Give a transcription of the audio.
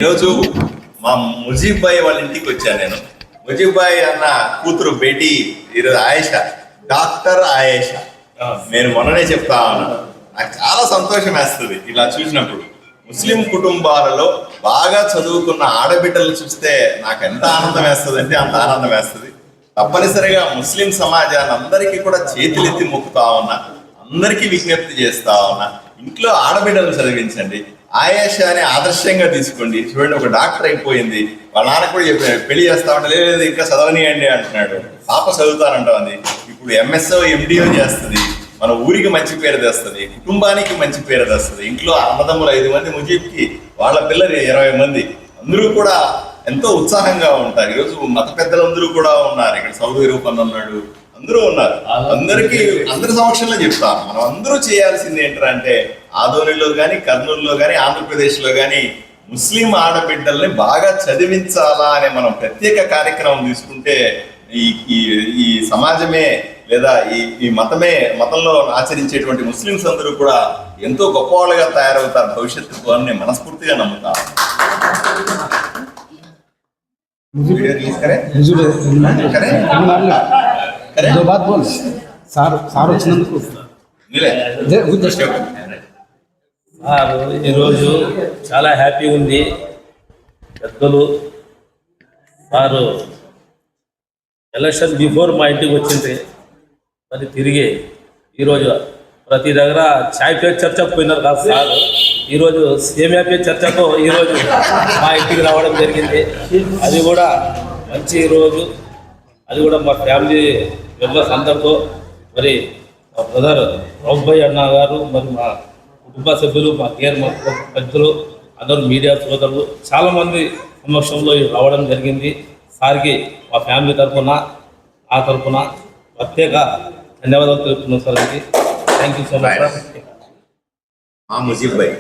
ఈరోజు మా ముజీబ్ భాయ్ వాళ్ళ ఇంటికి వచ్చాను నేను. ముజీబ్ భాయ్ అన్న కూతురు బేటీ ఈరోజు ఆయేషా, డాక్టర్ ఆయేషా. నేను మొన్ననే చెప్తా ఉన్నాను, నాకు చాలా సంతోషం వేస్తుంది ఇలా చూసినప్పుడు. ముస్లిం కుటుంబాలలో బాగా చదువుకున్న ఆడబిడ్డలు చూస్తే నాకు ఎంత ఆనందం వేస్తుంది అంటే అంత ఆనందం వేస్తుంది. తప్పనిసరిగా ముస్లిం సమాజాన్ని అందరికీ కూడా చేతులెత్తి మొక్కుతా ఉన్నా, అందరికీ విజ్ఞప్తి చేస్తా ఉన్నా, ఇంట్లో ఆడబిడ్డలు చదివించండి. ఆయేషాని ఆదర్శంగా తీసుకోండి. చూడండి, ఒక డాక్టర్ అయిపోయింది, వాళ్ళ నాన్న కూడా చెప్పాడు పెళ్లి చేస్తా ఉంటే లేదు ఇంకా చదవనియండి అంటున్నాడు. పాప చదువుతానంటుంది, ఇప్పుడు ఎంఎస్ఓ ఎండిఓ చేస్తుంది, మన ఊరికి మంచి పేరు తెస్తుంది, కుటుంబానికి మంచి పేరు తెస్తుంది. ఇంట్లో అన్నదమ్ములు 5 మంది, ముజీబ్కి వాళ్ళ పిల్లలు 20 మంది, అందరూ కూడా ఎంతో ఉత్సాహంగా ఉంటారు. ఈరోజు మత పెద్దలందరూ కూడా ఉన్నారు, ఇక్కడ సౌదీ రూపంలో ఉన్నాడు, అందరూ ఉన్నారు. అందరి సమక్షంలో చెప్తాను, మనం అందరూ చేయాల్సింది ఏంటంటే ఆదోనిలో కానీ, కర్నూలులో కానీ, ఆంధ్రప్రదేశ్లో కానీ ముస్లిం ఆడబిడ్డల్ని బాగా చదివించాలా అనే మనం ప్రత్యేక కార్యక్రమం తీసుకుంటే ఈ సమాజమే లేదా ఈ మతంలో ఆచరించేటువంటి ముస్లింస్ అందరూ కూడా ఎంతో గొప్పవాళ్ళుగా తయారవుతారు భవిష్యత్తుకు అని నేను మనస్ఫూర్తిగా నమ్ముతాను. ఈరోజు చాలా హ్యాపీ ఉంది. పెద్దలు వారు ఎలక్షన్ బిఫోర్ మా ఇంటికి వచ్చింది, మరి తిరిగి ఈరోజు ప్రతి దగ్గర చాయ్ పే చర్చకు పోయినారు కాదు సార్, ఈరోజు సేమియా పే చర్చకు ఈరోజు మా ఇంటికి రావడం జరిగింది. అది కూడా మంచి రోజు, అది కూడా మా ఫ్యామిలీ మెంబర్స్ అందరితో, మరి మా బ్రదర్ రౌఫ్ అన్న గారు, మరి మా కుటుంబ సభ్యులు, మా కేర్ మా పెద్దలు అందరూ, మీడియా సోదరులు చాలామంది సమక్షంలో రావడం జరిగింది. సార్కి మా ఫ్యామిలీ తరఫున, ఆ తరఫున ప్రత్యేక ధన్యవాదాలు తెలుపుతున్నాం sir. Thank you so much sir. Mujeeb Bhai